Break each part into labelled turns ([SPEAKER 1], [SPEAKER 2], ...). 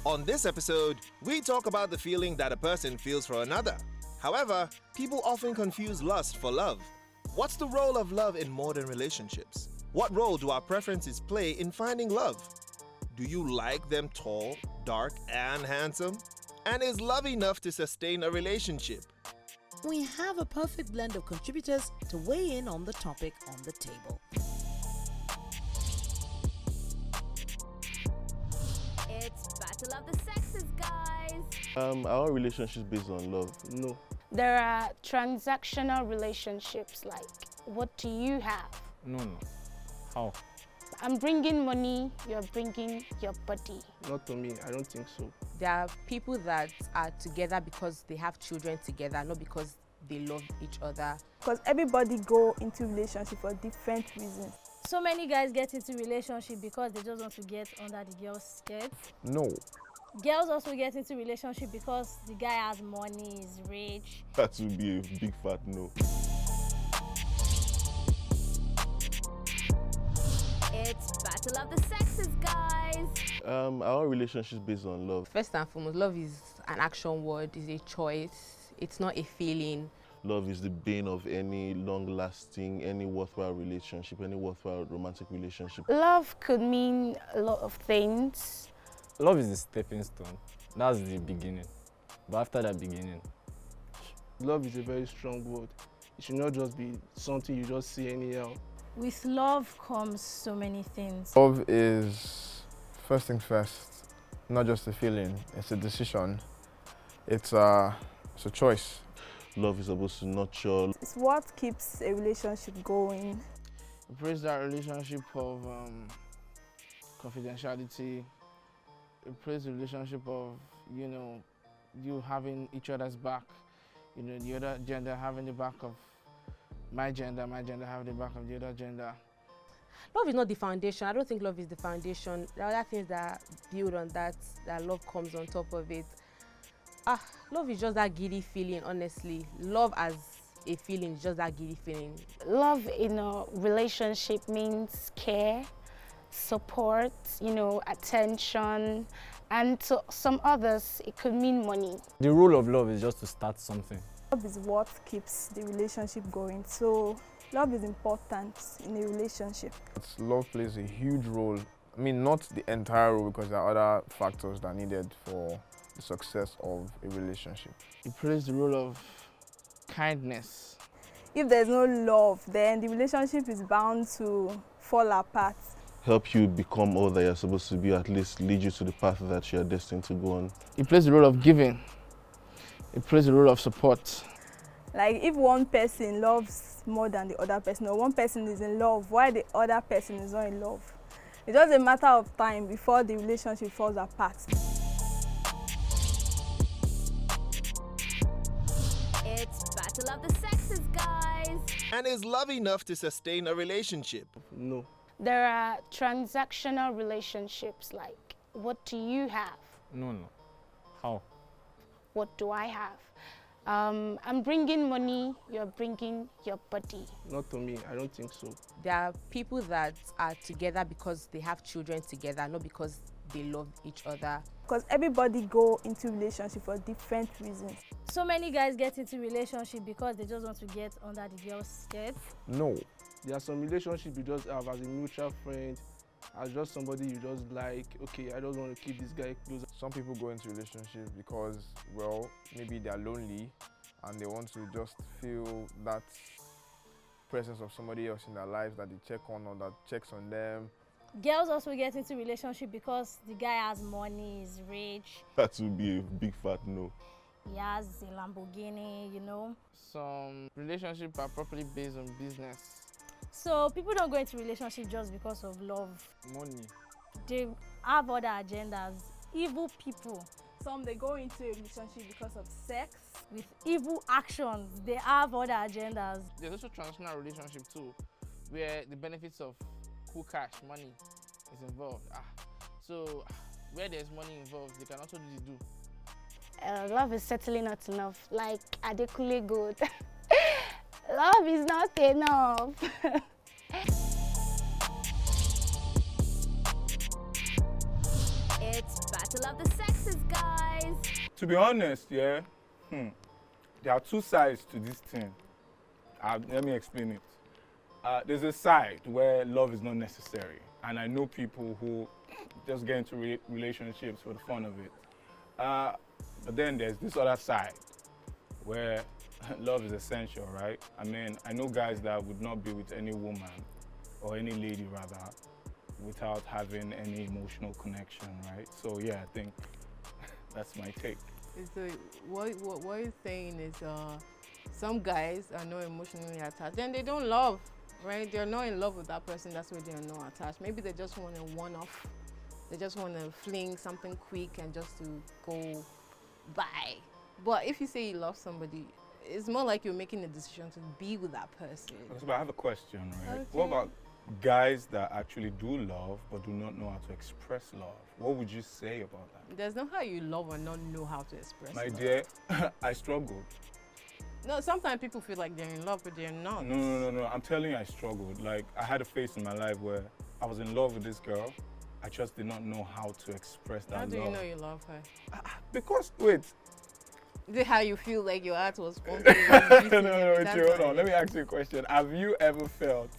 [SPEAKER 1] On this episode, we talk about the feeling that a person feels for another. However, people often confuse lust for love. What's the role of love in modern relationships? What role do our preferences play in finding love? Do you like them tall, dark, and handsome? And is love enough to sustain a relationship?
[SPEAKER 2] We have a perfect blend of contributors to weigh in on the topic on the table.
[SPEAKER 3] It's Battle of the Sexes, guys.
[SPEAKER 4] Our relationship based on love. No.
[SPEAKER 5] There are transactional relationships, like what do you have?
[SPEAKER 6] No. How?
[SPEAKER 5] I'm bringing money, you're bringing your body.
[SPEAKER 7] Not to me, I don't think so.
[SPEAKER 8] There are people that are together because they have children together, not because they love each other.
[SPEAKER 9] Because everybody go into relationship for different reasons.
[SPEAKER 3] So many guys get into relationship because they just want to get under the girl's skirt.
[SPEAKER 4] No.
[SPEAKER 3] Girls also get into relationship because the guy has money, is rich.
[SPEAKER 4] That would be a big fat no.
[SPEAKER 3] It's Battle of the Sexes, guys.
[SPEAKER 4] Our relationship is based on love.
[SPEAKER 8] First and foremost, love is an action word, is a choice. It's not a feeling.
[SPEAKER 4] Love is the bane of any long-lasting, any worthwhile relationship, any worthwhile romantic relationship.
[SPEAKER 5] Love could mean a lot of things.
[SPEAKER 6] Love is the stepping stone. That's the beginning. But after that beginning,
[SPEAKER 7] Love is a very strong word. It should not just be something you just see anyhow.
[SPEAKER 3] With love comes so many things.
[SPEAKER 10] Love is first things first, not just a feeling, it's a decision. It's a choice.
[SPEAKER 4] Love is supposed to nurture.
[SPEAKER 9] It's what keeps a relationship going.
[SPEAKER 7] It praise that relationship of confidentiality. It praise the relationship of, you having each other's back. The other gender having the back of my gender having the back of the other gender.
[SPEAKER 8] Love is not the foundation. I don't think love is the foundation. There are other things that build on that love comes on top of it. Love is just that giddy feeling, honestly. Love as a feeling is just that giddy feeling.
[SPEAKER 5] Love in a relationship means care, support, attention, and to some others, it could mean money.
[SPEAKER 6] the role of love is just to start something.
[SPEAKER 9] Love is what keeps the relationship going. So love is important in a relationship.
[SPEAKER 10] Love plays a huge role. I mean, not the entire role because there are other factors that are needed for the success of a relationship.
[SPEAKER 7] It plays the role of kindness.
[SPEAKER 9] If there's no love, then the relationship is bound to fall apart.
[SPEAKER 4] Help you become all that you're supposed to be, at least lead you to the path that you're destined to go on.
[SPEAKER 7] It plays the role of giving. It plays the role of support.
[SPEAKER 9] Like if one person loves more than the other person, or one person is in love while the other person is not in love, it's just a matter of time before the relationship falls apart.
[SPEAKER 3] It's Battle of the Sexes, guys.
[SPEAKER 1] And is love enough to sustain a relationship?
[SPEAKER 7] No.
[SPEAKER 5] There are transactional relationships, like what do you have?
[SPEAKER 6] No. How?
[SPEAKER 5] What do I have? I'm bringing money, you're bringing your body.
[SPEAKER 7] Not to me, I don't think so.
[SPEAKER 8] There are people that are together because they have children together, not because they love each other.
[SPEAKER 9] Because everybody go into relationship for different reasons.
[SPEAKER 3] So many guys get into relationship because they just want to get under the girl's skirt.
[SPEAKER 10] No.
[SPEAKER 7] There are some relationships you just have as a mutual friend, as just somebody you just like, okay, I just want to keep this guy close.
[SPEAKER 10] Some people go into relationships because, well, maybe they're lonely and they want to just feel that presence of somebody else in their lives that they check on or that checks on them.
[SPEAKER 3] Girls also get into relationship because the guy has money, is rich.
[SPEAKER 4] That would be a big fat no.
[SPEAKER 3] He has a Lamborghini,
[SPEAKER 7] Some relationships are properly based on business.
[SPEAKER 3] So people don't go into relationship just because of love.
[SPEAKER 6] Money.
[SPEAKER 3] They have other agendas. Evil people.
[SPEAKER 9] Some they go into a relationship because of sex.
[SPEAKER 3] With evil actions, they have other agendas.
[SPEAKER 7] There's also transactional relationship too, where the benefits of cool cash, money is involved. So where there's money involved, they can also do the do.
[SPEAKER 5] Love is certainly not enough, like Adekunle Gold. Love is not enough.
[SPEAKER 3] It's Battle
[SPEAKER 11] of the sexes, guys.
[SPEAKER 12] To be honest, yeah, there are two sides to this thing. Let me explain it. There's a side where love is not necessary, and I know people who just get into relationships for the fun of it. But then there's this other side where love is essential, right? I mean, I know guys that would not be with any woman, or any lady rather, without having any emotional connection, right? So yeah, I think that's my take.
[SPEAKER 13] So what you're saying is some guys are not emotionally attached, then they don't love, right? They're not in love with that person, that's why they're not attached. Maybe they just want a one-off. They just want to fling something quick and just to go by. But if you say you love somebody, it's more like you're making a decision to be with that person.
[SPEAKER 12] So I have a question, right?
[SPEAKER 13] Okay.
[SPEAKER 12] What about guys that actually do love but do not know how to express love? What would you say about that?
[SPEAKER 13] There's no how you love or not know how to express
[SPEAKER 12] My
[SPEAKER 13] love.
[SPEAKER 12] dear, I struggled.
[SPEAKER 13] No, sometimes people feel like they're in love, but they're not.
[SPEAKER 12] No. I'm telling you, I struggled. Like, I had a phase in my life where I was in love with this girl. I just did not know how to express that
[SPEAKER 13] How
[SPEAKER 12] love.
[SPEAKER 13] do you know you love her?
[SPEAKER 12] Because, wait.
[SPEAKER 13] Is it how you feel like your heart was pumping?
[SPEAKER 12] No, wait, hold on. Let me ask you a question. Have you ever felt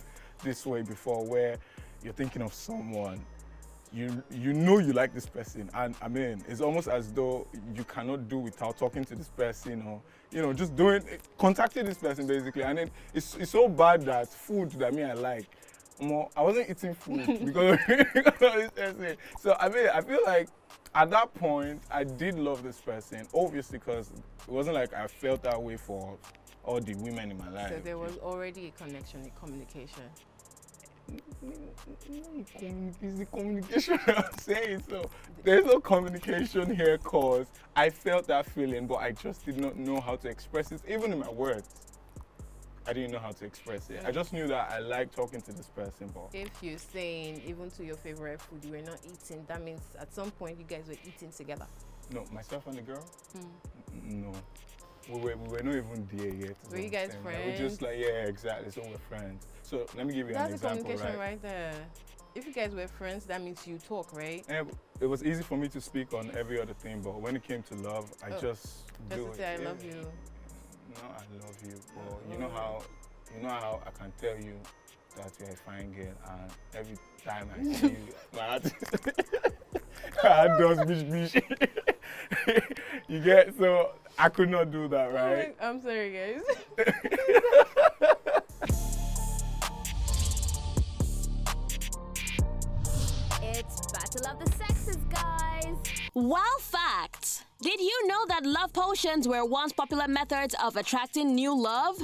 [SPEAKER 12] this way before, where you're thinking of someone, you know you like this person, and I mean, it's almost as though you cannot do without talking to this person, or just contacting this person basically, and then it's so bad that food that I like, I wasn't eating food because of this person. So I mean, I feel like at that point I did love this person, obviously, because it wasn't like I felt that way for all the women in my life.
[SPEAKER 13] So there was already a connection, a communication.
[SPEAKER 12] It's the communication I'm saying. So there's no communication here, cause I felt that feeling, but I just did not know how to express it. Even in my words, I didn't know how to express it. I just knew that I liked talking to this person, but
[SPEAKER 13] If you're saying even to your favorite food you were not eating, that means at some point you guys were eating together.
[SPEAKER 12] no, myself and the girl, no. We were not even there yet.
[SPEAKER 13] Were you guys friends?
[SPEAKER 12] We're just like, yeah, exactly. So we're friends. So let me give you an
[SPEAKER 13] That's
[SPEAKER 12] example,
[SPEAKER 13] a communication
[SPEAKER 12] right?
[SPEAKER 13] right there. If you guys were friends, that means you talk, right?
[SPEAKER 12] And it was easy for me to speak on every other thing, but when it came to love, I just do
[SPEAKER 13] to
[SPEAKER 12] it.
[SPEAKER 13] say I
[SPEAKER 12] Yeah.
[SPEAKER 13] love you.
[SPEAKER 12] No, I love you. Well, you know how I can tell you that you're a fine girl, and every time I see you, my heart does bish. You get, so I could not do that, right?
[SPEAKER 13] I'm sorry, guys.
[SPEAKER 11] It's Battle of the Sexes, guys.
[SPEAKER 14] Wow fact! Did you know that love potions were once popular methods of attracting new love?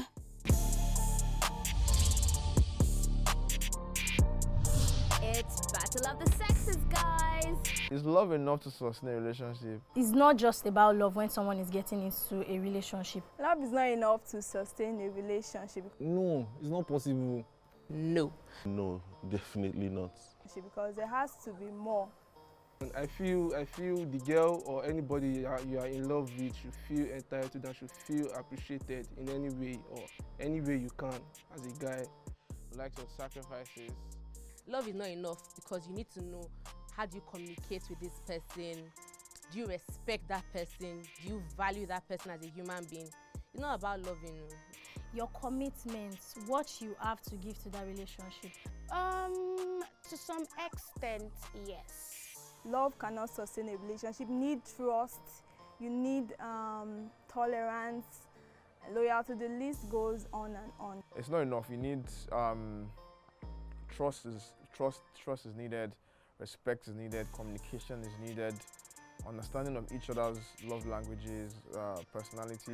[SPEAKER 11] It's Battle of the Sexes, guys.
[SPEAKER 10] Is love enough to sustain a relationship?
[SPEAKER 3] It's not just about love when someone is getting into a relationship.
[SPEAKER 9] Love is not enough to sustain a relationship
[SPEAKER 6] No, it's not possible.
[SPEAKER 8] No.
[SPEAKER 4] No, definitely not.
[SPEAKER 9] because there has to be more.
[SPEAKER 7] And I feel the girl or anybody you are in love with should feel entitled and should feel appreciated in any way or any way you can. As a guy,
[SPEAKER 10] Like some sacrifices.
[SPEAKER 8] Love is not enough because you need to know, how do you communicate with this person? Do you respect that person? Do you value that person as a human being? It's not about loving.
[SPEAKER 3] Your commitments, what you have to give to that relationship.
[SPEAKER 5] To some extent, yes.
[SPEAKER 9] Love cannot sustain a relationship. You need trust, you need tolerance, loyalty. The list goes on and on.
[SPEAKER 10] It's not enough. You need trust is needed, respect is needed, communication is needed, understanding of each other's love languages, personality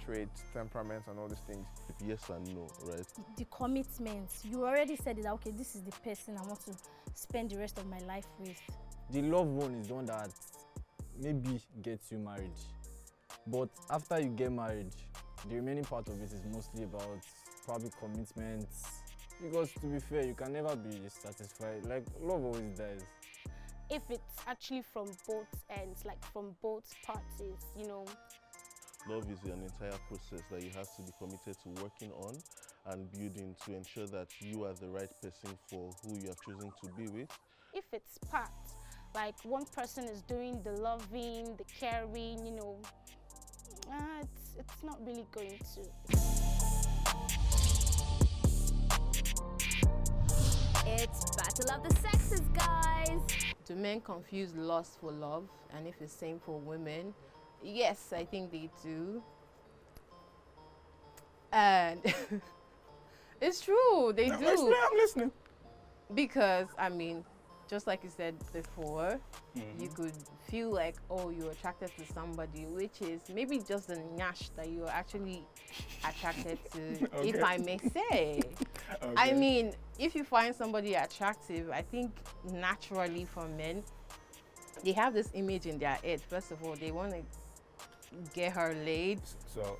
[SPEAKER 10] traits, temperaments, and all these things.
[SPEAKER 4] Yes and no, right?
[SPEAKER 3] The commitments, you already said it, that, okay, this is the person I want to spend the rest of my life with.
[SPEAKER 6] The loved one is the one that maybe gets you married. But after you get married, the remaining part of it is mostly about probably commitments. Because to be fair, you can never be satisfied. Like, love always dies.
[SPEAKER 5] If it's actually from both ends, like from both parties, you know.
[SPEAKER 4] Love is an entire process that you have to be committed to working on and building to ensure that you are the right person for who you are choosing to be with.
[SPEAKER 5] If it's part, Like one person is doing the loving, the caring, you know, it's not really going to.
[SPEAKER 11] It's Battle of the Sexes, guys.
[SPEAKER 13] Do men confuse lust for love? And if it's same for women? Yes, I think they do. And it's true, they do.
[SPEAKER 12] I'm listening.
[SPEAKER 13] Because, I mean, just like you said before, you could feel like, oh, you're attracted to somebody, which is maybe just a nyash that you're actually attracted to, if I may say. I mean, if you find somebody attractive, I think naturally for men, they have this image in their head. First of all, they want to get her laid.
[SPEAKER 12] So,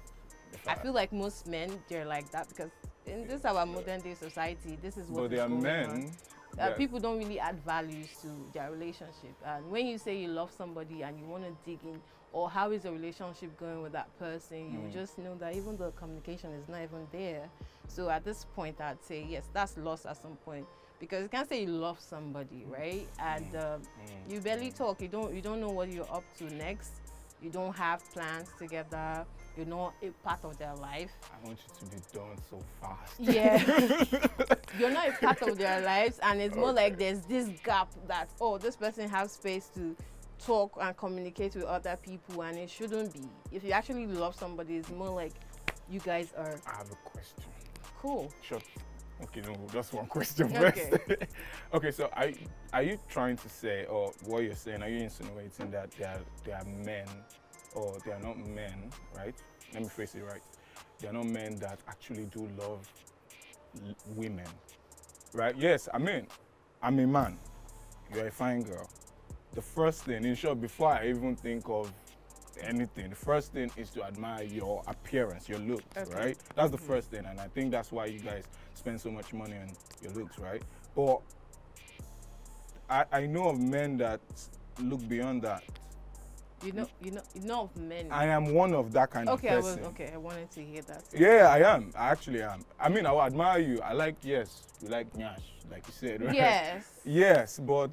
[SPEAKER 13] I feel like most men, they're like that because in this our modern day society, this is what
[SPEAKER 12] but
[SPEAKER 13] is
[SPEAKER 12] there are
[SPEAKER 13] going
[SPEAKER 12] men.
[SPEAKER 13] on. People don't really add values to their relationship. And when you say you love somebody and you want to dig in, or how is the relationship going with that person, you just know that even the communication is not even there. So at this point, I'd say, yes, that's lost at some point. Because you can't say you love somebody, right? And you barely talk. You don't know what you're up to next. You don't have plans together. You're not a part of their life.
[SPEAKER 12] I want you to be done so fast.
[SPEAKER 13] Yeah. You're not a part of their lives, and it's more like there's this gap that, oh, this person has space to talk and communicate with other people, and it shouldn't be. If you actually love somebody, it's more like you guys are.
[SPEAKER 12] I have a question.
[SPEAKER 13] Cool.
[SPEAKER 12] Sure. Okay, no, just one question first. Okay, so are you trying to say, or what you're saying, are you insinuating that they are men, or they are not men, right? Let me phrase it right. They are not men that actually do love women, right? Yes, I mean, I'm a man. You're a fine girl. The first thing, in short, before I even think of anything, the first thing is to admire your appearance, your looks, right? That's the first thing, and I think that's why you guys spend so much money on your looks, right? But I know of men that look beyond that.
[SPEAKER 13] You know of men.
[SPEAKER 12] I am one of that kind of person.
[SPEAKER 13] I wanted to hear that.
[SPEAKER 12] Yeah, I am. I actually am. I mean, I will admire you. I like, yes, you like nyash, like you said, right?
[SPEAKER 13] Yes.
[SPEAKER 12] Yes, but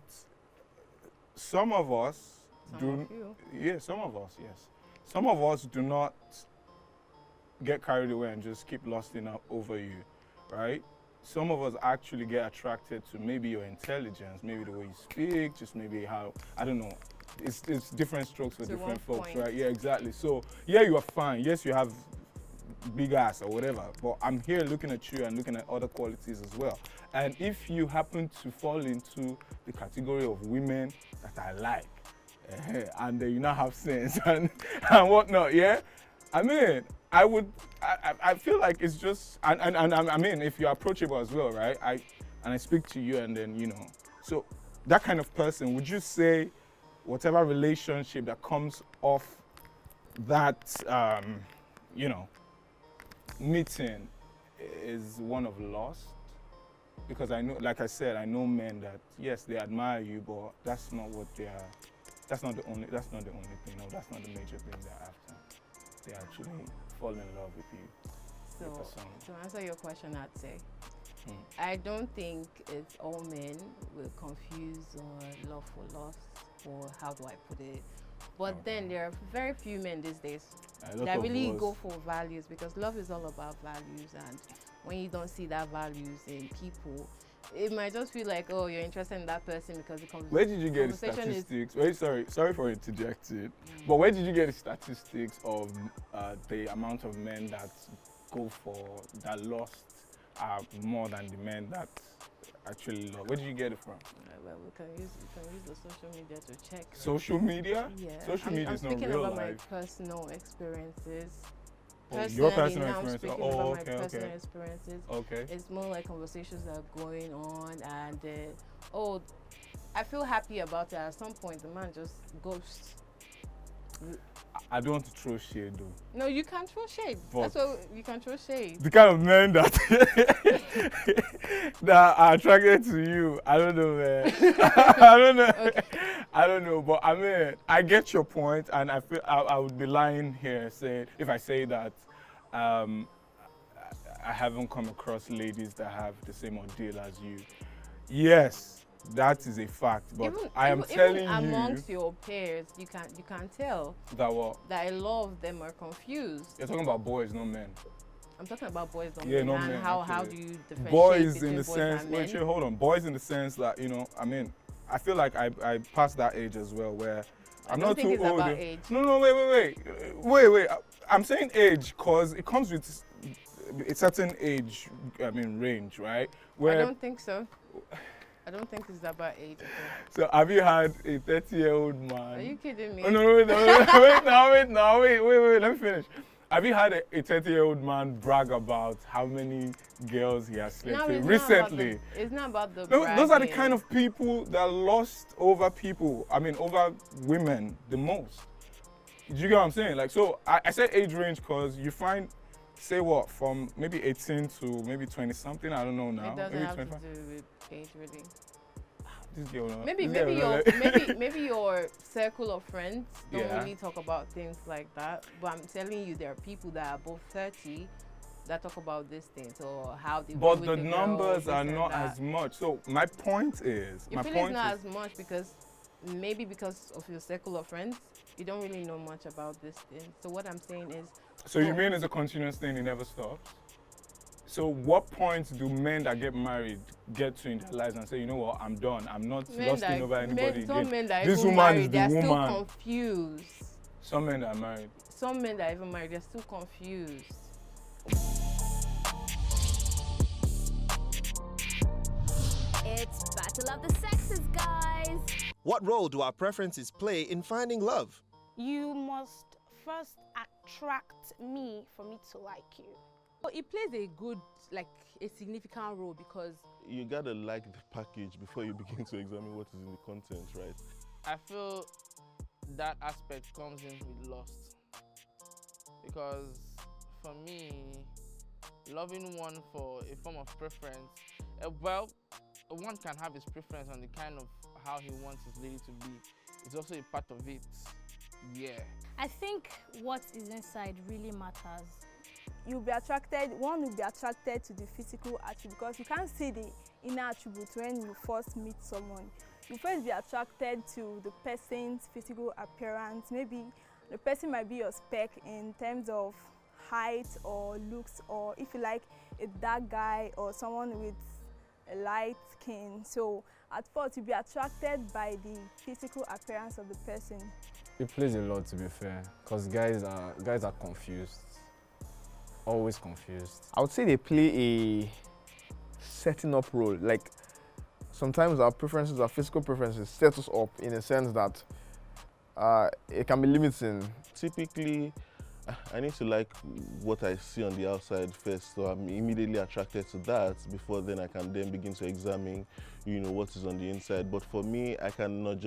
[SPEAKER 12] some of us
[SPEAKER 13] Some of
[SPEAKER 12] us do not get carried away and just keep lusting over you, right? Some of us actually get attracted to maybe your intelligence, maybe the way you speak, just maybe how, I don't know. It's different strokes for different folks, right? Yeah, exactly. So, yeah, you are fine. Yes, you have big ass or whatever, but I'm here looking at you and looking at other qualities as well. And if you happen to fall into the category of women that I like, and you now have sense and whatnot, yeah? I mean, I feel like it's just, and I mean, if you're approachable as well, right? I speak to you and then, you know, so that kind of person, would you say whatever relationship that comes off that, you know, meeting is one of lust? Because I know, like I said, I know men that, yes, they admire you, but that's not what they are. That's not the only thing. No, that's not the major thing they're after. They actually fall in love with you.
[SPEAKER 13] So to answer your question, I'd say, I don't think it's all men will confuse love for lust, or how do I put it? But then there are very few men these days that really go for values, because love is all about values, and when you don't see that values in people, it might just feel like, oh, you're interested in that person because the conversation.
[SPEAKER 12] Where did you get the statistics? Wait, sorry for interjecting. But where did you get the statistics of the amount of men that go for that lust are more than the men that actually love? Where did you get it from?
[SPEAKER 13] Well, we can use the social media to check.
[SPEAKER 12] Social media?
[SPEAKER 13] Yeah.
[SPEAKER 12] Social media is not real life.
[SPEAKER 13] I'm speaking about my personal experiences.
[SPEAKER 12] Your personal
[SPEAKER 13] now
[SPEAKER 12] experience.
[SPEAKER 13] I'm speaking about my personal experiences.
[SPEAKER 12] Okay.
[SPEAKER 13] It's more like conversations that are going on, and I feel happy about it. At some point, the man just ghosts.
[SPEAKER 12] I don't want to throw shade though.
[SPEAKER 13] No, you can't throw shade. That's what you can throw shade.
[SPEAKER 12] The kind of men that that are attracted to you, I don't know, man. I don't know. Okay. I don't know, but I mean, I get your point, and I feel I would be lying here saying if I say that I haven't come across ladies that have the same ordeal as you. Yes, That is a fact. But
[SPEAKER 13] Even,
[SPEAKER 12] I am
[SPEAKER 13] even,
[SPEAKER 12] telling
[SPEAKER 13] even
[SPEAKER 12] you
[SPEAKER 13] amongst your peers, you can tell
[SPEAKER 12] that what?
[SPEAKER 13] that a lot of them are confused.
[SPEAKER 12] You're talking about boys, not men.
[SPEAKER 13] I'm talking about boys, not
[SPEAKER 12] Yeah,
[SPEAKER 13] men.
[SPEAKER 12] not
[SPEAKER 13] And
[SPEAKER 12] men.
[SPEAKER 13] how
[SPEAKER 12] actually.
[SPEAKER 13] do you differentiate
[SPEAKER 12] boys
[SPEAKER 13] between
[SPEAKER 12] in the
[SPEAKER 13] boys
[SPEAKER 12] sense?
[SPEAKER 13] and men?
[SPEAKER 12] Wait, hold on. Boys in the sense that I feel like I passed that age as well where I'm
[SPEAKER 13] don't
[SPEAKER 12] not
[SPEAKER 13] think
[SPEAKER 12] too
[SPEAKER 13] it's
[SPEAKER 12] old.
[SPEAKER 13] about age.
[SPEAKER 12] No, wait. I'm saying age because it comes with a certain age. Range, right?
[SPEAKER 13] I don't think so. I don't think it's about age.
[SPEAKER 12] So have you had a 30-year-old man?
[SPEAKER 13] Are you kidding me?
[SPEAKER 12] Oh, no, wait, let me finish. Have you had a 30-year-old man brag about how many girls he has slept with recently?
[SPEAKER 13] It's not about the
[SPEAKER 12] No, those are the
[SPEAKER 13] bragging.
[SPEAKER 12] kind of people that lust over over women the most. Do you get what I'm saying? Like, so I said age range because you find, say what, from maybe 18 to maybe 20 something, I don't know now.
[SPEAKER 13] It doesn't
[SPEAKER 12] maybe
[SPEAKER 13] have
[SPEAKER 12] 25.
[SPEAKER 13] to do with age, really.
[SPEAKER 12] This girl,
[SPEAKER 13] Maybe your circle of friends don't
[SPEAKER 12] Yeah.
[SPEAKER 13] really talk about things like that. But I'm telling you, there are people that are above 30 that talk about these things or how they.
[SPEAKER 12] But
[SPEAKER 13] with
[SPEAKER 12] the
[SPEAKER 13] girl,
[SPEAKER 12] numbers
[SPEAKER 13] this
[SPEAKER 12] are
[SPEAKER 13] and
[SPEAKER 12] not
[SPEAKER 13] that.
[SPEAKER 12] as much. So my point is,
[SPEAKER 13] You feel it's not as much because maybe because of your circle of friends, you don't really know much about this thing. So what I'm saying is.
[SPEAKER 12] So you mean it's a continuous thing, it never stops? So what point do men that get married get to in their lives and say, you know what, I'm done. I'm not lusting over anybody
[SPEAKER 13] Some
[SPEAKER 12] again.
[SPEAKER 13] men that
[SPEAKER 12] This
[SPEAKER 13] even
[SPEAKER 12] woman
[SPEAKER 13] married,
[SPEAKER 12] is the
[SPEAKER 13] they're
[SPEAKER 12] woman.
[SPEAKER 13] still confused.
[SPEAKER 12] Some men that are married.
[SPEAKER 13] Some men that are even married, they're still confused.
[SPEAKER 11] It's Battle of the Sexes, guys.
[SPEAKER 1] What role do our preferences play in finding love?
[SPEAKER 5] You must first attract me for me to like you.
[SPEAKER 8] So it plays a significant role because
[SPEAKER 4] You gotta like the package before you begin to examine what is in the content, right?
[SPEAKER 7] I feel that aspect comes in with lust. Because for me, loving one for a form of preference, one can have his preference on the kind of how he wants his lady to be. It's also a part of it. Yeah.
[SPEAKER 3] I think what is inside really matters.
[SPEAKER 9] One will be attracted to the physical attribute because you can't see the inner attribute when you first meet someone. You first be attracted to the person's physical appearance. Maybe the person might be your spec in terms of height or looks, or if you like a dark guy or someone with a light skin. So at first you'll be attracted by the physical appearance of the person.
[SPEAKER 6] It plays a lot, to be fair, because guys are confused, always confused.
[SPEAKER 10] I would say they play a setting up role. Like sometimes our physical preferences set us up in a sense that it can be limiting.
[SPEAKER 4] Typically, I need to like what I see on the outside first, so I'm immediately attracted to that before then I can then begin to examine, what is on the inside. But for me, I cannot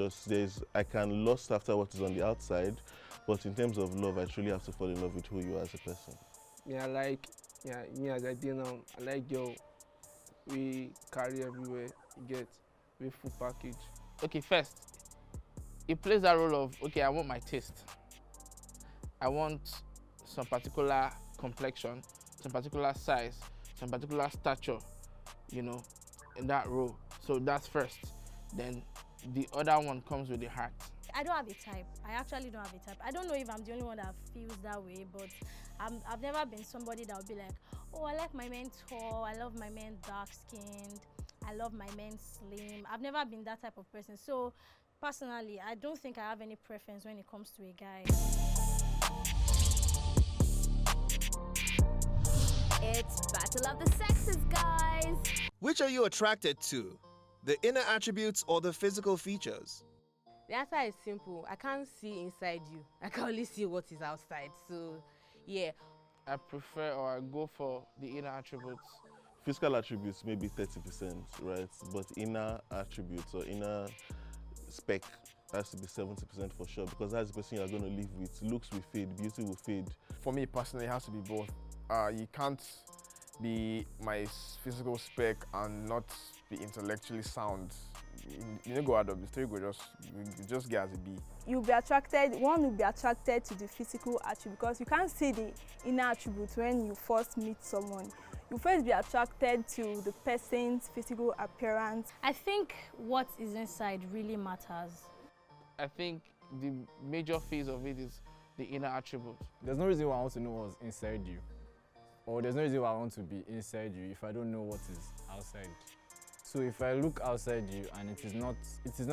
[SPEAKER 4] I can lust after what is on the outside, but in terms of love, I truly have to fall in love with who you are as a person.
[SPEAKER 15] Me as I do now, I like girl we carry everywhere, you get, we full package.
[SPEAKER 7] Okay, first, it plays that role of, okay, I want my taste. I want some particular complexion, some particular size, some particular stature, in that role. So that's first. Then the other one comes with the heart.
[SPEAKER 3] I don't have a type. I actually don't have a type. I don't know if I'm the only one that feels that way, but I've never been somebody that would be like, oh, I like my men tall, I love my men dark-skinned, I love my men slim. I've never been that type of person. So personally, I don't think I have any preference when it comes to a guy.
[SPEAKER 11] It's Battle of the Sexes, guys.
[SPEAKER 1] Which are you attracted to? The inner attributes or the physical features?
[SPEAKER 8] the answer is simple. I can't see inside you. I can only see what is outside. So, yeah.
[SPEAKER 7] I prefer or I go for the inner attributes.
[SPEAKER 4] Physical attributes maybe 30%, right? But inner attributes or inner spec has to be 70% for sure, because that's the person you're going to live with. Looks will fade, beauty will fade.
[SPEAKER 10] For me personally, it has to be both. You can't be my physical spec and not be intellectually sound. You don't go out of the story, you just get as a B.
[SPEAKER 9] One will be attracted to the physical attribute, because you can't see the inner attribute when you first meet someone. You first be attracted to the person's physical appearance.
[SPEAKER 3] I think what is inside really matters.
[SPEAKER 7] I think the major phase of it is the inner attribute.
[SPEAKER 6] There's no reason why I want to know what's inside you. Or there's no reason why I want to be inside you if I don't know what is outside. So if I look outside you and it is not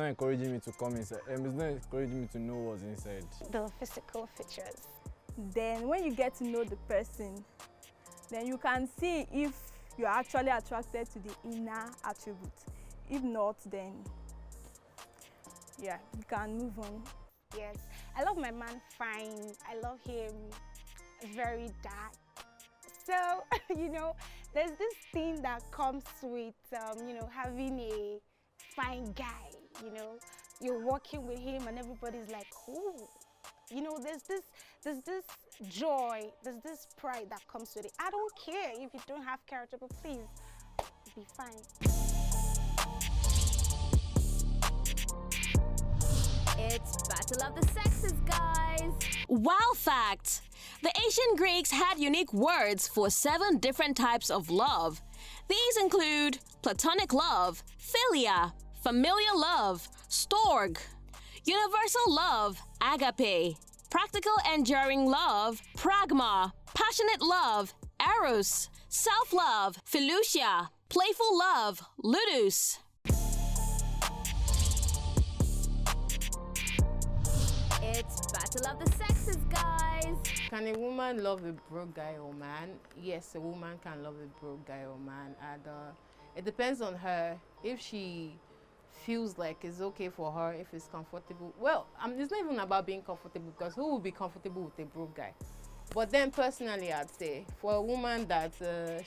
[SPEAKER 6] encouraging me to come inside, it's not encouraging me to know what's inside.
[SPEAKER 5] The physical features.
[SPEAKER 9] Then when you get to know the person, then you can see if you're actually attracted to the inner attribute. If not, then yeah, you can move on.
[SPEAKER 5] Yes, I love my man fine. I love him very dark. So, you know, there's this thing that comes with, you know, having a fine guy, you know. You're working with him and everybody's like, ooh. You know, there's this joy, there's this pride that comes with it. I don't care if you don't have character, but please, be fine.
[SPEAKER 11] It's Battle of the Sexes, guys.
[SPEAKER 14] Wow fact! The ancient Greeks had unique words for 7 different types of love. These include platonic love, philia, familial love, storge, universal love, agape, practical enduring love, pragma, passionate love, eros, self-love, philusia, playful love, ludus.
[SPEAKER 11] It's Battle of the Sexes, guys.
[SPEAKER 13] Can a woman love a broke guy or man? Yes, a woman can love a broke guy or man, and it depends on her. If she feels like it's okay for her, if it's comfortable. Well, it's not even about being comfortable, because who will be comfortable with a broke guy? But then personally, I'd say for a woman that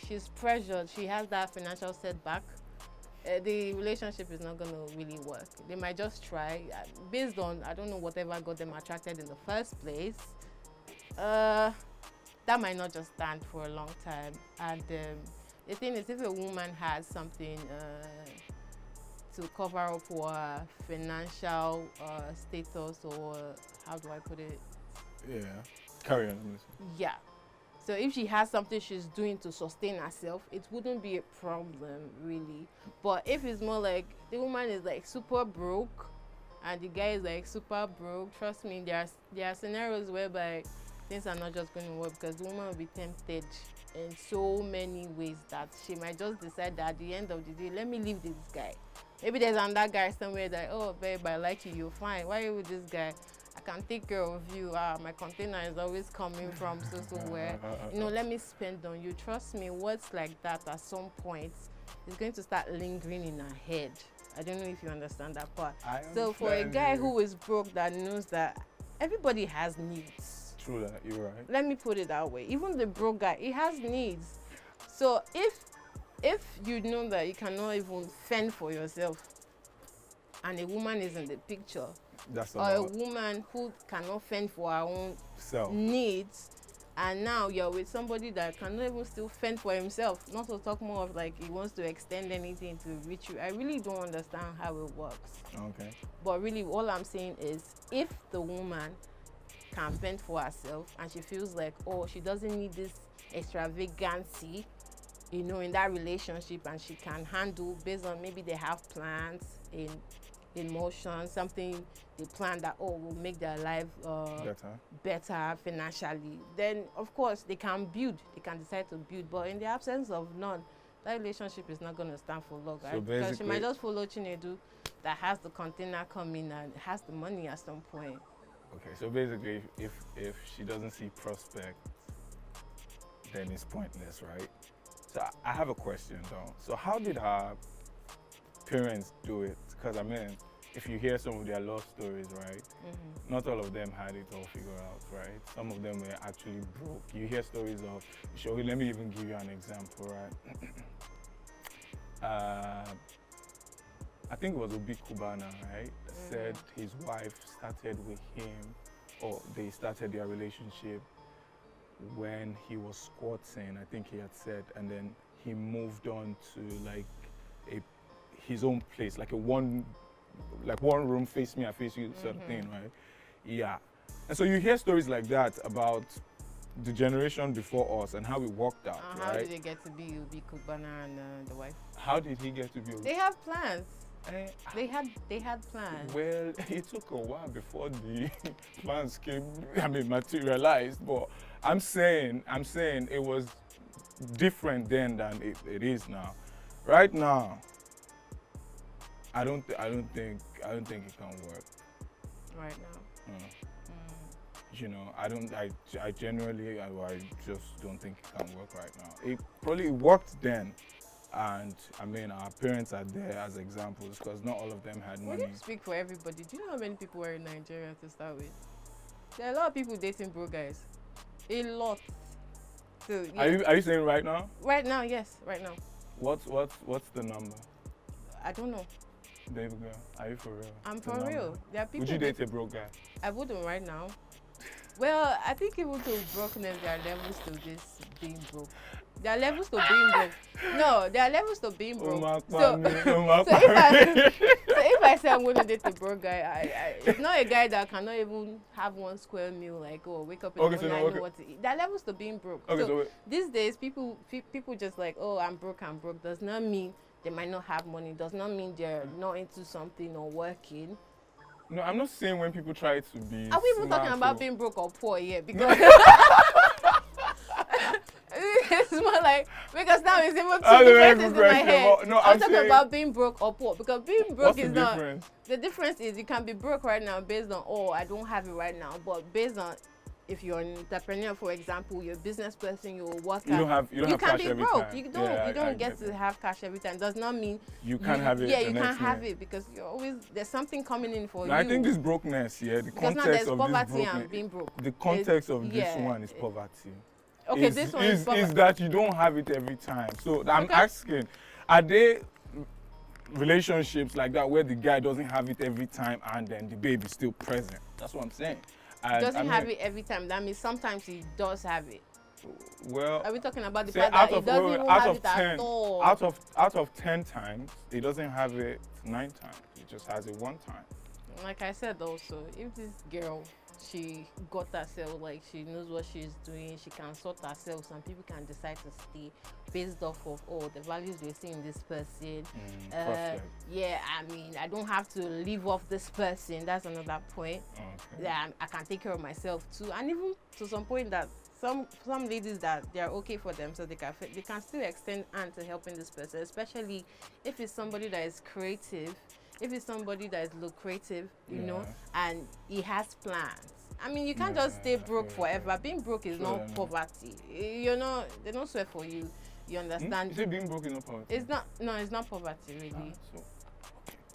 [SPEAKER 13] she's pressured, she has that financial setback, the relationship is not going to really work. They might just try based on, I don't know, whatever got them attracted in the first place. That might not just stand for a long time. And the thing is, if a woman has something to cover up for her financial status, or how do I put it?
[SPEAKER 12] Yeah, carry on.
[SPEAKER 13] Yeah. So if she has something she's doing to sustain herself, it wouldn't be a problem, really. But if it's more like the woman is like super broke and the guy is like super broke, trust me, there are scenarios whereby things are not just going to work, because the woman will be tempted in so many ways that she might just decide that at the end of the day, let me leave this guy. Maybe there's another guy somewhere that, oh babe, I like you, you're fine. Why are you with this guy? I can take care of you. My container is always coming from so where. You know, let me spend on you. Trust me, words like that at some point is going to start lingering in her head. I don't know if you understand that part. So for a guy who is broke, that knows that everybody has needs.
[SPEAKER 12] True that, you're right.
[SPEAKER 13] Let me put it that way. Even the broke guy, he has needs. So if you know that you cannot even fend for yourself, and a woman is in the picture, or a woman who cannot fend for her own needs, and now you're with somebody that cannot even still fend for himself, not to talk more of like he wants to extend anything to reach you. I really don't understand how it works.
[SPEAKER 12] Okay.
[SPEAKER 13] But really, all I'm saying is, if the woman can fend for herself and she feels like, oh, she doesn't need this extravagancy, you know, in that relationship, and she can handle based on maybe they have plans in motion, something they plan that, oh, will make their life better financially, then of course they can decide to build. But in the absence of none, that relationship is not going to stand for long, right? Because she might just follow Chinedu that has the container coming and has the money at some point.
[SPEAKER 12] Okay, so basically, if she doesn't see prospect, then it's pointless, right? So I have a question though. So how did her parents do it? Because I mean, if you hear some of their love stories, right, not all of them had it all figured out, right? Some of them were actually broke. You hear stories of, let me even give you an example, right? I think it was Obi Kubana, right? Said his wife started with him, or they started their relationship when he was squatting, I think he had said, and then he moved on to like his own place, like one room, face me, I face you sort of thing, right? Yeah. And so you hear stories like that about the generation before us and how it worked out,
[SPEAKER 13] How
[SPEAKER 12] right?
[SPEAKER 13] did they get to be Obi Kubana and the wife?
[SPEAKER 12] How did he get to be?
[SPEAKER 13] They have plans.
[SPEAKER 12] Eh,
[SPEAKER 13] They had plans.
[SPEAKER 12] Well, it took a while before the plans came, materialized. But I'm saying it was different then than it is now. Right now, I don't think it can work.
[SPEAKER 13] Right now.
[SPEAKER 12] You know, I generally, I just don't think it can work right now. It probably worked then, and I mean, our parents are there as examples because not all of them had
[SPEAKER 13] Well,
[SPEAKER 12] money.
[SPEAKER 13] you speak for everybody. Do you know how many people were in Nigeria to start with? There are a lot of people dating broke guys. A lot. So, yeah.
[SPEAKER 12] Are you saying right now?
[SPEAKER 13] Right now, yes, right now.
[SPEAKER 12] What's the number?
[SPEAKER 13] I don't know.
[SPEAKER 12] Baby girl, are you for real?
[SPEAKER 13] I'm
[SPEAKER 12] The
[SPEAKER 13] for
[SPEAKER 12] number.
[SPEAKER 13] real. There are people.
[SPEAKER 12] Would you date a broke guy?
[SPEAKER 13] I wouldn't right now. Well, I think even to brokenness, there are levels to this being broke. There are levels to being broke. No, there are levels to being broke. So if I say I'm going to date a broke guy, it's not a guy that cannot even have one square meal, like, oh, wake up in the morning, I know what to eat. There are levels to being broke.
[SPEAKER 12] Okay,
[SPEAKER 13] so these days, people just like, oh, I'm broke, does not mean they might not have money, does not mean they're not into something or working.
[SPEAKER 12] No, I'm not saying when people try to be.
[SPEAKER 13] Are we even
[SPEAKER 12] smart
[SPEAKER 13] talking about
[SPEAKER 12] or-
[SPEAKER 13] being broke or poor here? Because it's more like, because now it's even two differences in my head.
[SPEAKER 12] No,
[SPEAKER 13] I'm talking
[SPEAKER 12] saying,
[SPEAKER 13] about being broke or poor, because being broke
[SPEAKER 12] what's
[SPEAKER 13] is
[SPEAKER 12] the
[SPEAKER 13] not.
[SPEAKER 12] difference?
[SPEAKER 13] The difference is you can be broke right now based on, oh, I don't have it right now, but based on if you're an entrepreneur, for example, you're a business person, you're a worker.
[SPEAKER 12] You have
[SPEAKER 13] can
[SPEAKER 12] cash
[SPEAKER 13] be
[SPEAKER 12] every
[SPEAKER 13] broke.
[SPEAKER 12] time.
[SPEAKER 13] You don't
[SPEAKER 12] Yeah,
[SPEAKER 13] you don't
[SPEAKER 12] I
[SPEAKER 13] get
[SPEAKER 12] get
[SPEAKER 13] to
[SPEAKER 12] it.
[SPEAKER 13] have cash every time. Does not mean
[SPEAKER 12] You can't have it.
[SPEAKER 13] Yeah,
[SPEAKER 12] the
[SPEAKER 13] you
[SPEAKER 12] next
[SPEAKER 13] can't have
[SPEAKER 12] minute.
[SPEAKER 13] it because you're always there's something coming in for
[SPEAKER 12] No,
[SPEAKER 13] you.
[SPEAKER 12] I think this brokenness, the
[SPEAKER 13] Because now
[SPEAKER 12] context
[SPEAKER 13] there's
[SPEAKER 12] of
[SPEAKER 13] poverty
[SPEAKER 12] this
[SPEAKER 13] and being broke.
[SPEAKER 12] the context of this
[SPEAKER 13] yeah.
[SPEAKER 12] one is poverty.
[SPEAKER 13] Okay, this one is poverty.
[SPEAKER 12] that you don't have it every time. So I'm asking, are there relationships like that where the guy doesn't have it every time and then the baby is still present? That's what I'm saying. And,
[SPEAKER 13] Doesn't have it every time. That means sometimes he does have it.
[SPEAKER 12] Well,
[SPEAKER 13] Are we talking about the
[SPEAKER 12] say
[SPEAKER 13] fact that he doesn't even have it at all?
[SPEAKER 12] Out of 10 times, he doesn't have it 9 times. He just has it 1 time.
[SPEAKER 13] Like I said also, if this girl, she got herself, like she knows what she's doing, she can sort herself, some people can decide to stay based off of, oh, the values they see in this person. Yeah, I mean, I don't have to live off this person. That's another point.
[SPEAKER 12] Okay.
[SPEAKER 13] Yeah, I can take care of myself too. And even to some point that some ladies that they are okay for them, so they can still extend hand to helping this person, especially if it's somebody that is creative, if it's somebody that is lucrative, you know, and he has plans. I mean, you can't just stay broke forever. Being broke is not poverty. You're not. They don't swear for you. You understand?
[SPEAKER 12] Is it being broke is not poverty?
[SPEAKER 13] It's not. No, it's not poverty really.
[SPEAKER 12] So,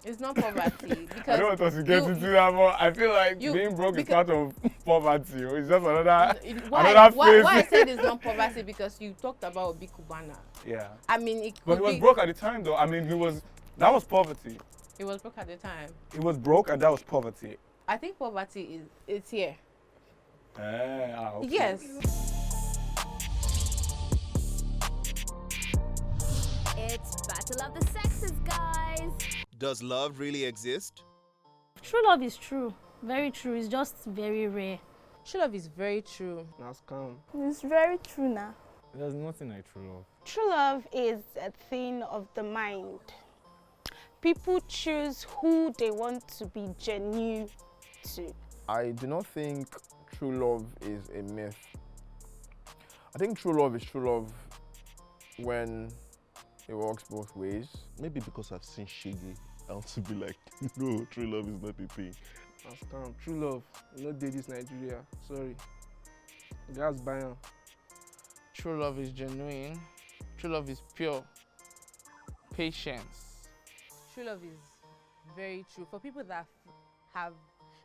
[SPEAKER 13] It's not poverty because
[SPEAKER 12] I don't want us to get into that, but I feel like being broke is part of poverty. It's just another
[SPEAKER 13] why
[SPEAKER 12] phase.
[SPEAKER 13] I said it's not poverty because you talked about Obi Kubana.
[SPEAKER 12] Yeah.
[SPEAKER 13] I mean, it
[SPEAKER 12] But he was broke at the time, though. I mean, that was poverty.
[SPEAKER 13] He was broke at the time.
[SPEAKER 12] He was broke, and that was poverty.
[SPEAKER 13] I think poverty it's here.
[SPEAKER 12] Okay.
[SPEAKER 13] Yes.
[SPEAKER 11] It's Battle of the Sexes, guys.
[SPEAKER 1] Does love really exist?
[SPEAKER 3] True love is true. Very true. It's just very rare.
[SPEAKER 8] True love is very true.
[SPEAKER 15] Now scam.
[SPEAKER 5] It's very true now.
[SPEAKER 6] There's nothing like true love.
[SPEAKER 5] True love is a thing of the mind. People choose who they want to be genuine to.
[SPEAKER 10] I do not think true love is a myth. I think true love is true love when it works both ways.
[SPEAKER 4] Maybe because I've seen Shiggy, I want to be like, no, true love is not a thing.
[SPEAKER 15] Now scam. True love. You not date this Nigeria. Sorry. Guys buy am.
[SPEAKER 7] True love is genuine. True love is pure. Patience.
[SPEAKER 8] True love is very true. For people that have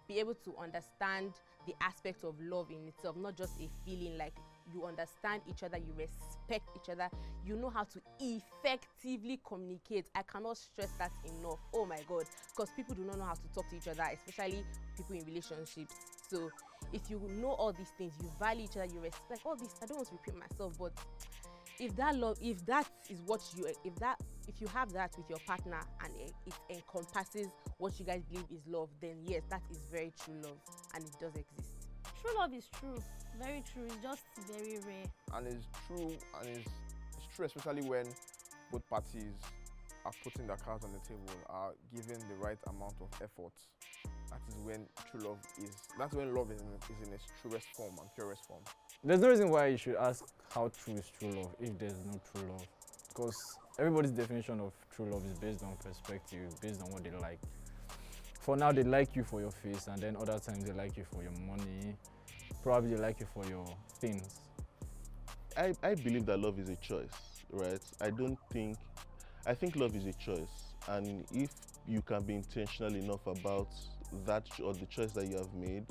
[SPEAKER 8] been able to understand the aspect of love in itself, not just a feeling, like you understand each other, you respect each other, you know how to effectively communicate. I cannot stress that enough. Oh my God, because people do not know how to talk to each other, especially people in relationships. So if you know all these things, you value each other, you respect all this. I don't want to repeat myself, but if that love, if that is what you, if you have that with your partner and it encompasses what you guys believe is love, then yes, that is very true love and it does exist.
[SPEAKER 3] True love is true, very true. It's just very rare.
[SPEAKER 10] And it's true, and it's true especially when both parties are putting their cards on the table, are giving the right amount of effort. That is when true love is, that's when love is in its truest form and purest form.
[SPEAKER 6] There's no reason why you should ask how true is true love if there's no true love. Because everybody's definition of true love is based on perspective, based on what they like. For now, they like you for your face, and then other times they like you for your money. Probably they like you for your things.
[SPEAKER 4] I believe that love is a choice, right? I think love is a choice. And if you can be intentional enough about that or the choice that you have made,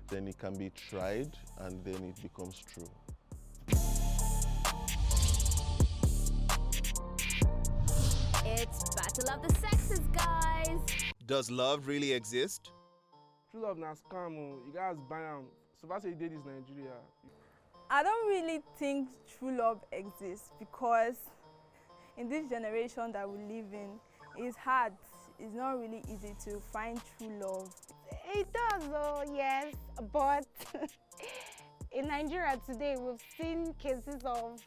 [SPEAKER 4] then it can be tried and then it becomes true.
[SPEAKER 11] It's Battle of the Sexes, guys.
[SPEAKER 1] Does love really exist?
[SPEAKER 15] True love na scam o. You guys buy am. So far say you did this Nigeria.
[SPEAKER 9] I don't really think true love exists because in this generation that we live in, it's hard. It's not really easy to find true love.
[SPEAKER 5] It does, though, yes, but in Nigeria today, we've seen cases of,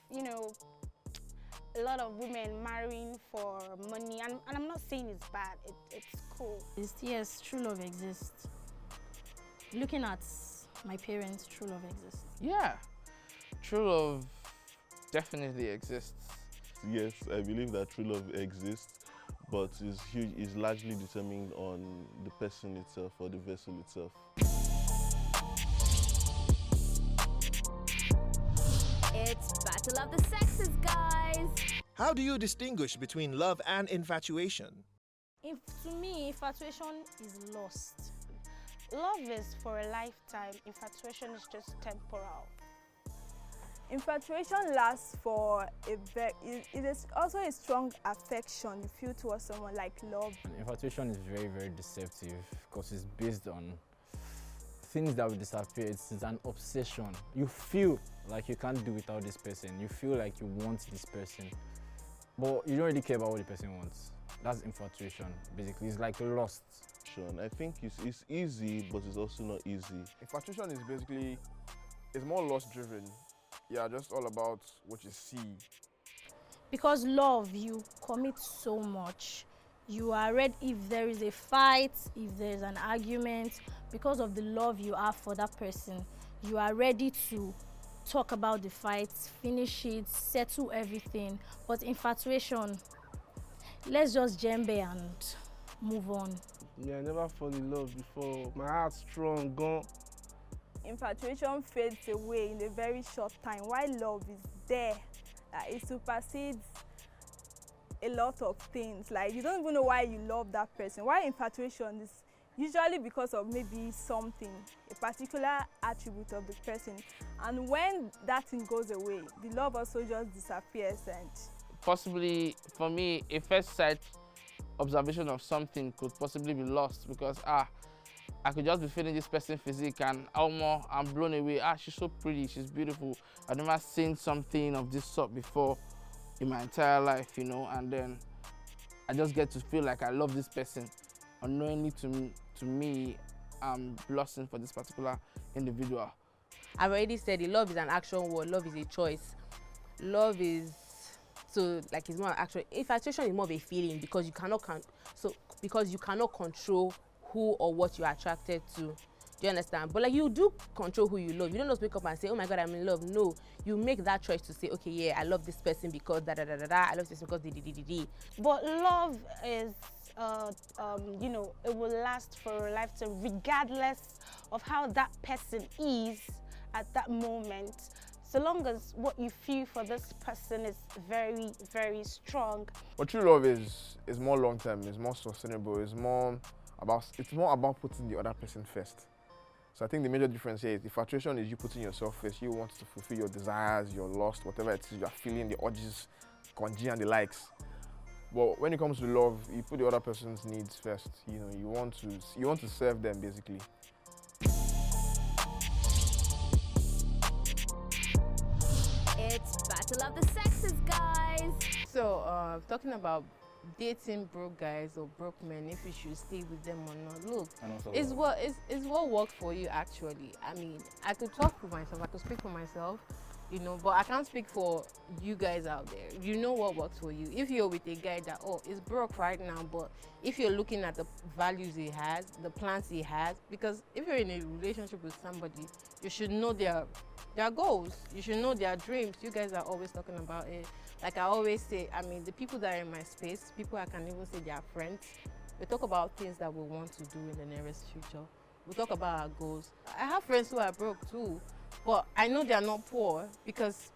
[SPEAKER 5] a lot of women marrying for money, and I'm not saying it's bad, it's cool.
[SPEAKER 3] Yes, true love exists. Looking at my parents, true love exists.
[SPEAKER 7] Yeah, true love definitely exists.
[SPEAKER 4] Yes, I believe that true love exists, but is largely determined on the person itself or the vessel itself.
[SPEAKER 11] It's Battle of the Sexes, guys.
[SPEAKER 1] How do you distinguish between love and infatuation?
[SPEAKER 3] To me, infatuation is lost.
[SPEAKER 5] Love is for a lifetime, infatuation is just temporal.
[SPEAKER 9] Infatuation lasts for it is also a strong affection you feel towards someone like love.
[SPEAKER 6] And infatuation is very, very deceptive because it's based on things that will disappear. It's an obsession. You feel like you can't do without this person. You feel like you want this person, but you don't really care about what the person wants. That's infatuation, basically. It's like lust.
[SPEAKER 4] I think it's easy, but it's also not easy.
[SPEAKER 10] Infatuation is basically, it's more lust-driven. Yeah, just all about what you see.
[SPEAKER 3] Because love, you commit so much. You are ready if there is a fight, if there is an argument, because of the love you have for that person, you are ready to talk about the fight, finish it, settle everything. But infatuation, let's just jembe and move on.
[SPEAKER 15] Yeah, I never fall in love before. My heart's strong, gone.
[SPEAKER 9] Infatuation fades away in a very short time, while love is there. It supersedes a lot of things. Like, you don't even know why you love that person. Why infatuation is usually because of maybe something, a particular attribute of the person. And when that thing goes away, the love also just disappears. And
[SPEAKER 7] possibly, for me, a first sight observation of something could possibly be lost because I could just be feeling this person's physique and I'm blown away. She's so pretty, she's beautiful. I've never seen something of this sort before in my entire life, and then I just get to feel like I love this person. Unknowingly to me, I'm blushing for this particular individual.
[SPEAKER 8] I've already said it, love is an action word, love is a choice. Love is, it's more action. Infatuation is more of a feeling because you cannot control who or what you're attracted to. Do you understand? But you do control who you love. You don't just wake up and say, oh my God, I'm in love. No, you make that choice to say, okay, yeah, I love this person because I love this person because .
[SPEAKER 5] But love is, it will last for a lifetime regardless of how that person is at that moment. So long as what you feel for this person is very, very strong.
[SPEAKER 10] But true love is more long-term, it's more sustainable, it's more about putting the other person first. So I think the major difference here is infatuation is you putting yourself first. You want to fulfill your desires, your lust, whatever it is you are feeling, the urges, congee and the likes. But when it comes to love, you put the other person's needs first. You want to serve them basically.
[SPEAKER 11] It's Battle of the Sexes, guys.
[SPEAKER 13] So, talking about dating broke guys or broke men, if you should stay with them or not. Look,
[SPEAKER 12] And also
[SPEAKER 13] it's
[SPEAKER 12] love.
[SPEAKER 13] what worked for you actually. I mean, I could talk for myself, I could speak for myself, you know, but I can't speak for you guys out there. You know what works for you. If you're with a guy that, oh, it's broke right now, but if you're looking at the values he has, the plans he has, because if you're in a relationship with somebody, you should know their goals. You should know their dreams. You guys are always talking about it. Like I always say, I mean, the people that are in my space, people I can even say they are friends, we talk about things that we want to do in the nearest future. We talk about our goals. I have friends who are broke too, but I know they are not poor because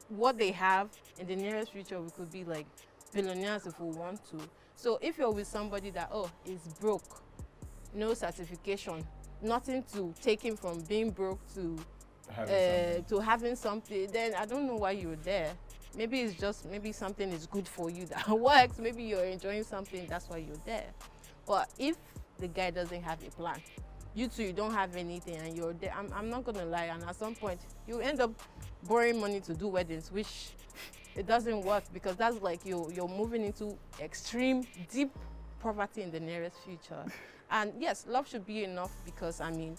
[SPEAKER 13] what they have in the nearest future, we could be like billionaires if we want to. So if you're with somebody that, oh, is broke, no certification, nothing to take him from being broke to having something, then I don't know why you're there. Maybe it's just, maybe something is good for you that works. Maybe you're enjoying something, that's why you're there. But if the guy doesn't have a plan, you two, you don't have anything and you're there, I'm not gonna lie, and at some point you end up borrowing money to do weddings, which it doesn't work, because that's like you're moving into extreme deep poverty in the nearest future. And yes, love should be enough, because I mean,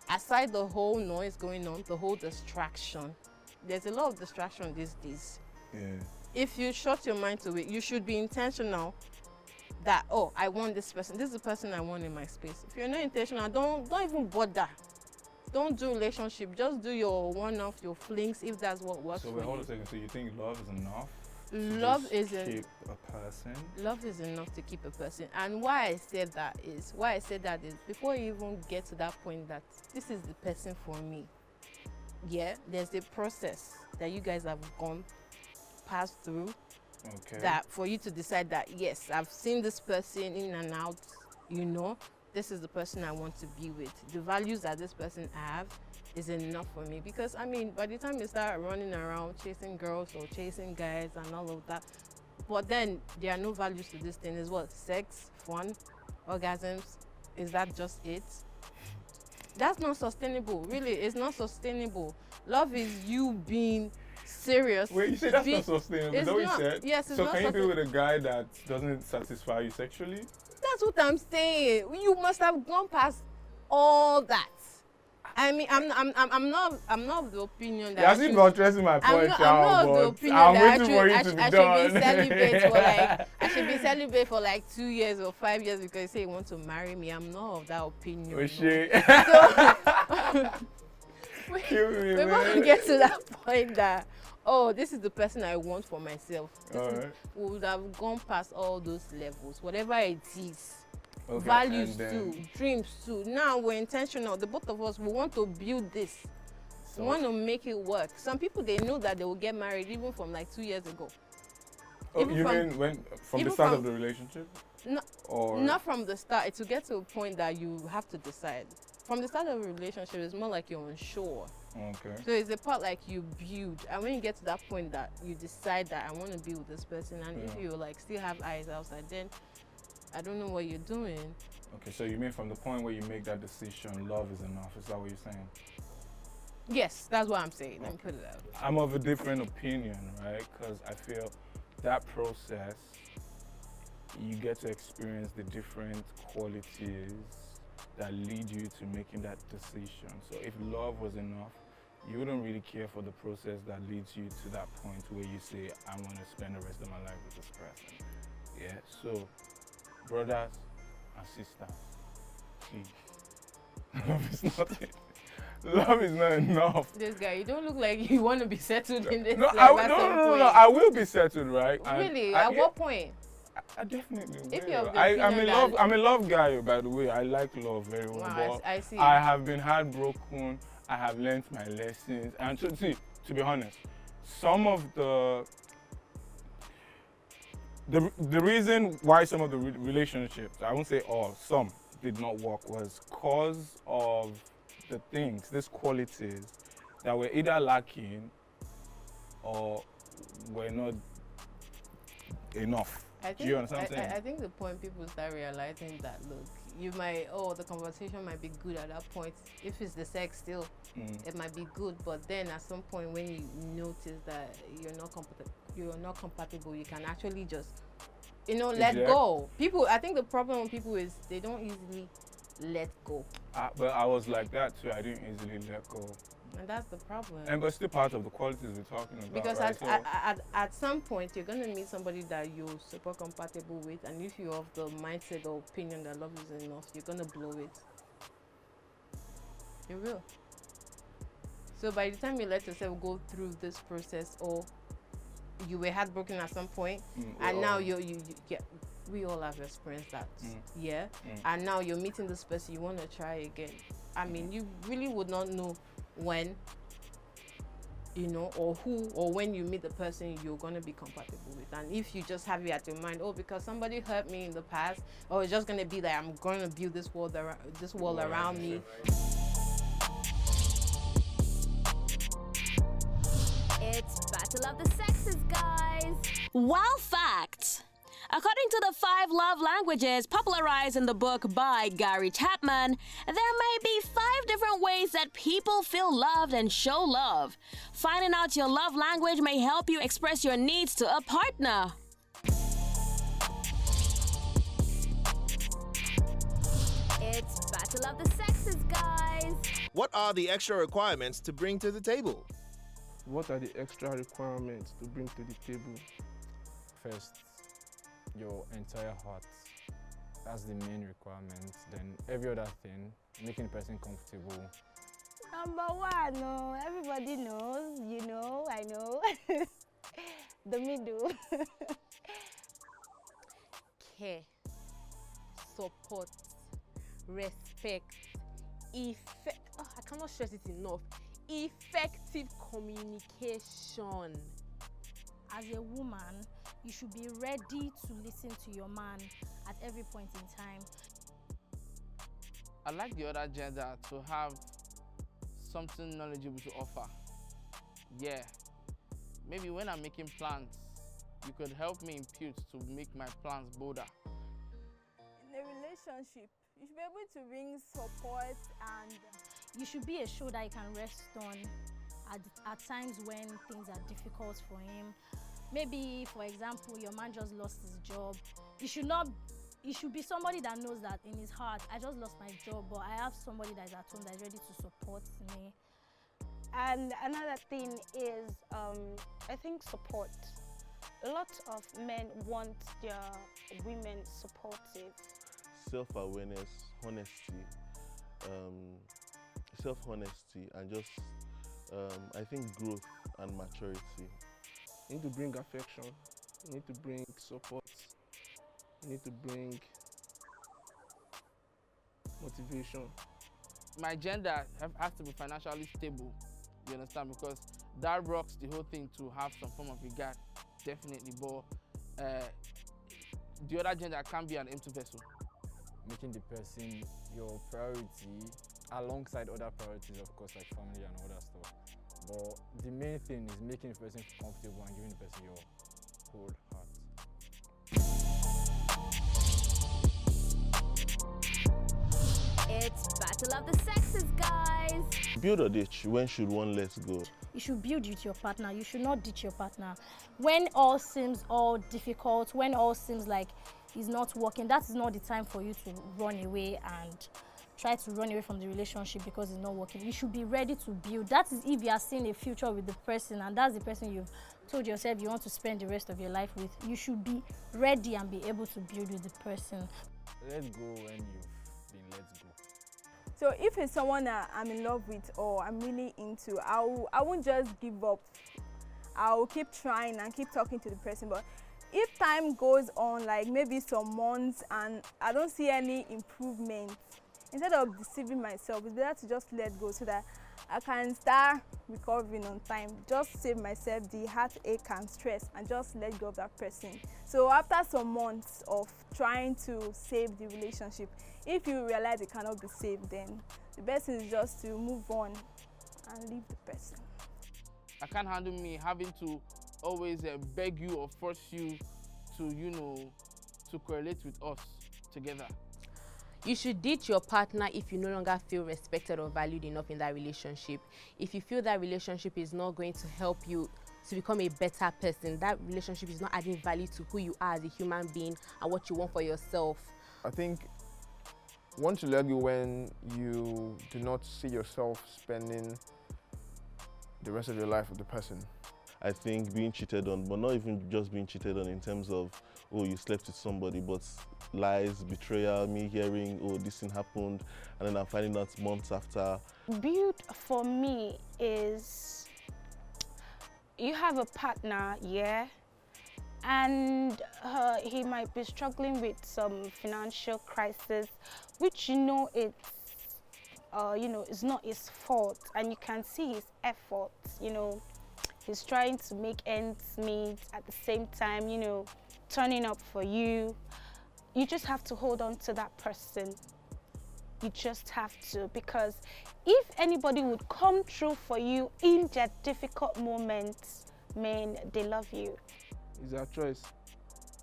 [SPEAKER 13] aside the whole noise going on, the whole distraction, there's a lot of distraction these days.
[SPEAKER 12] Yeah.
[SPEAKER 13] If you shut your mind to it, you should be intentional that, oh, I want this person. This is the person I want in my space. If you're not intentional, don't even bother. Don't do relationship. Just do your one-off, your flings, if that's what works
[SPEAKER 12] So
[SPEAKER 13] for
[SPEAKER 12] wait, hold
[SPEAKER 13] you.
[SPEAKER 12] a second. So you think love is enough?
[SPEAKER 13] Love
[SPEAKER 12] to
[SPEAKER 13] is
[SPEAKER 12] keep a person.
[SPEAKER 13] Love is enough to keep a person. And why I said that is before you even get to that point that this is the person for me. Yeah, there's a process that you guys have passed through.
[SPEAKER 12] Okay.
[SPEAKER 13] That for you to decide that, yes, I've seen this person in and out, you know, this is the person I want to be with. The values that this person have is enough for me. Because I mean, by the time you start running around chasing girls or chasing guys and all of that, but then there are no values to this thing. Is what? Sex, fun, orgasms. Is that just it? That's not sustainable. Really, it's not sustainable. Love is you being serious.
[SPEAKER 12] Wait, you say that's not sustainable? Is that what you said?
[SPEAKER 13] Yes, it's
[SPEAKER 12] so
[SPEAKER 13] not
[SPEAKER 12] can you be
[SPEAKER 13] sustainable.
[SPEAKER 12] with a guy that doesn't satisfy you sexually?
[SPEAKER 13] That's what I'm saying. You must have gone past all that. I mean, I'm not of the opinion that
[SPEAKER 12] Yeah, I see not stressing my point,
[SPEAKER 13] I'm not of the opinion
[SPEAKER 12] I'm
[SPEAKER 13] that
[SPEAKER 12] waiting for you to be
[SPEAKER 13] I
[SPEAKER 12] done.
[SPEAKER 13] should be celibate for like I should be celibate for like 2 years or 5 years because you say you want to marry me. I'm not of that opinion.
[SPEAKER 12] Oh shit. Kill me,
[SPEAKER 13] We're
[SPEAKER 12] man.
[SPEAKER 13] going to get to that point that, oh, this is the person I want for myself. We would have gone past all those levels, whatever it is.
[SPEAKER 12] Okay,
[SPEAKER 13] Values
[SPEAKER 12] and then-
[SPEAKER 13] too, dreams too. Now we're intentional. The both of us, we want to build this.
[SPEAKER 12] So-
[SPEAKER 13] We want to make it work. Some people, they know that they will get married even from like 2 years ago.
[SPEAKER 12] Oh,
[SPEAKER 13] Even
[SPEAKER 12] you
[SPEAKER 13] from-
[SPEAKER 12] mean when from the
[SPEAKER 13] even
[SPEAKER 12] start
[SPEAKER 13] from-
[SPEAKER 12] of the relationship?
[SPEAKER 13] No,
[SPEAKER 12] Or
[SPEAKER 13] not from the start. It will get to a point that you have to decide. From the start of a relationship, it's more like you're unsure.
[SPEAKER 12] Okay.
[SPEAKER 13] So it's a part like you build, and when you get to that point that you decide that I want to be with this person, and if
[SPEAKER 12] Yeah.
[SPEAKER 13] you like still have eyes outside, then I don't know what you're doing.
[SPEAKER 12] Okay, so you mean from the point where you make that decision, love is enough? Is that what you're saying?
[SPEAKER 13] Yes, that's what I'm saying. Let me put it out.
[SPEAKER 12] I'm of a different opinion, right? Because I feel that process, you get to experience the different qualities that lead you to making that decision. So if love was enough, you wouldn't really care for the process that leads you to that point where you say, I want to spend the rest of my life with this person. Yeah, so brothers and sisters, please, love is not it. Love is not enough.
[SPEAKER 13] This guy, you don't look like you want to be settled in this
[SPEAKER 12] No,
[SPEAKER 13] life
[SPEAKER 12] no,
[SPEAKER 13] at some
[SPEAKER 12] no,
[SPEAKER 13] point.
[SPEAKER 12] no, I will be settled, right? And
[SPEAKER 13] Really?
[SPEAKER 12] I-
[SPEAKER 13] At what point?
[SPEAKER 12] I definitely will.
[SPEAKER 13] If you're of the
[SPEAKER 12] I'm
[SPEAKER 13] opinion
[SPEAKER 12] in love.
[SPEAKER 13] that-
[SPEAKER 12] I'm a love guy, by the way. I like love very well.
[SPEAKER 13] Wow,
[SPEAKER 12] but
[SPEAKER 13] I see.
[SPEAKER 12] I have been heartbroken. I have learned my lessons. And to be honest, some of the reason why some of the relationships, I won't say all, some did not work was cause of the things, these qualities that were either lacking or were not enough. Do you understand what I'm saying?
[SPEAKER 13] I think the point people start realizing that, look, you might, the conversation might be good at that point. If it's the sex still, it might be good. But then at some point when you notice that you're not compatible, you can actually just you know, let
[SPEAKER 12] Eject.
[SPEAKER 13] go. People, I think the problem with people is they don't easily let go.
[SPEAKER 12] But I was like that too. I didn't easily let go.
[SPEAKER 13] And that's the problem.
[SPEAKER 12] And but still part of the qualities we're talking about.
[SPEAKER 13] Because
[SPEAKER 12] right?
[SPEAKER 13] at some point, you're going to meet somebody that you're super compatible with. And if you have the mindset or opinion that love is enough, you're going to blow it. You will. So by the time you let yourself go through this process, or you were heartbroken at some point, and now you get, we all have experienced that, and now you're meeting this person, you want to try again. I mean, you really would not know when, you know, or who, or when you meet the person you're going to be compatible with. And if you just have it at your mind, oh, because somebody hurt me in the past, or it's just going to be that I'm going to build this world around me.
[SPEAKER 11] It's Battle of the Sexes, guys.
[SPEAKER 14] Wow fact! According to the 5 love languages popularized in the book by Gary Chapman, there may be 5 different ways that people feel loved and show love. Finding out your love language may help you express your needs to a partner.
[SPEAKER 11] It's Battle of the Sexes, guys.
[SPEAKER 1] What are the extra requirements to bring to the table?
[SPEAKER 15] What are the extra requirements to bring to the table?
[SPEAKER 6] First, your entire heart. That's the main requirement. Then every other thing, making the person comfortable.
[SPEAKER 5] Number one, no, everybody knows, you know, I know. The middle.
[SPEAKER 8] Care, support, respect, effect. Oh, I cannot stress it enough. Effective communication.
[SPEAKER 3] As a woman, you should be ready to listen to your man at every point in time.
[SPEAKER 7] I like the other gender to have something knowledgeable to offer. Yeah, maybe when I'm making plans, you could help me impute to make my plans bolder.
[SPEAKER 9] In a relationship, you should be able to bring support, and
[SPEAKER 3] you should be a shoulder you can rest on at times when things are difficult for him. Maybe, for example, your man just lost his job. You should be somebody that knows that in his heart, I just lost my job, but I have somebody that is at home that is ready to support me.
[SPEAKER 5] And another thing is, I think support. A lot of men want their women supportive.
[SPEAKER 4] Self-awareness, honesty, self-honesty, and just, I think, growth and maturity.
[SPEAKER 15] You need to bring affection. You need to bring support. You need to bring motivation.
[SPEAKER 7] My gender has to be financially stable, you understand, because that rocks the whole thing to have some form of regard, definitely, but the other gender can be an empty vessel.
[SPEAKER 6] Making the person your priority alongside other priorities, of course, like family and other stuff. But the main thing is making the person feel comfortable and giving the person your whole heart.
[SPEAKER 11] It's Battle of the Sexes, guys.
[SPEAKER 4] Build or ditch, when should one let go?
[SPEAKER 3] You should build with your partner. You should not ditch your partner. When all seems all difficult, when all seems like it's not working, that is not the time for you to run away and try to run away from the relationship because it's not working. You should be ready to build. That is if you are seeing a future with the person and that's the person you've told yourself you want to spend the rest of your life with. You should be ready and be able to build with the person.
[SPEAKER 6] Let go when you've been let go.
[SPEAKER 9] so if it's someone that I'm in love with or I'm really into, I won't just give up. I'll keep trying and keep talking to the person. But if time goes on, like maybe some months, and I don't see any improvement, instead of deceiving myself, it's better to just let go so that I can start recovering on time. Just save myself the heartache and stress and just let go of that person. So after some months of trying to save the relationship, if you realize it cannot be saved, then the best thing is just to move on and leave the person.
[SPEAKER 7] I can't handle me having to always beg you or force you to, to correlate with us together.
[SPEAKER 8] You should ditch your partner if you no longer feel respected or valued enough in that relationship. If you feel that relationship is not going to help you to become a better person, that relationship is not adding value to who you are as a human being and what you want for yourself.
[SPEAKER 10] I think one should let go when you do not see yourself spending the rest of your life with the person.
[SPEAKER 4] I think being cheated on, but not even just being cheated on in terms of, oh, you slept with somebody, but lies, betrayal, me hearing, oh, this thing happened, and then I'm finding out months after.
[SPEAKER 5] Build for me is you have a partner, yeah, and he might be struggling with some financial crisis, which it's not his fault, and you can see his efforts. He's trying to make ends meet at the same time, turning up for you. You just have to hold on to that person. You just have to, because if anybody would come through for you in their difficult moments, man, they love you.
[SPEAKER 15] It's her choice.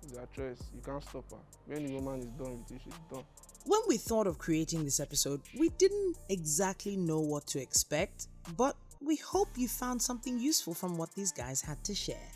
[SPEAKER 15] It's her choice. You can't stop her. When the woman is done with you, she's done.
[SPEAKER 2] When we thought of creating this episode, we didn't exactly know what to expect, but we hope you found something useful from what these guys had to share.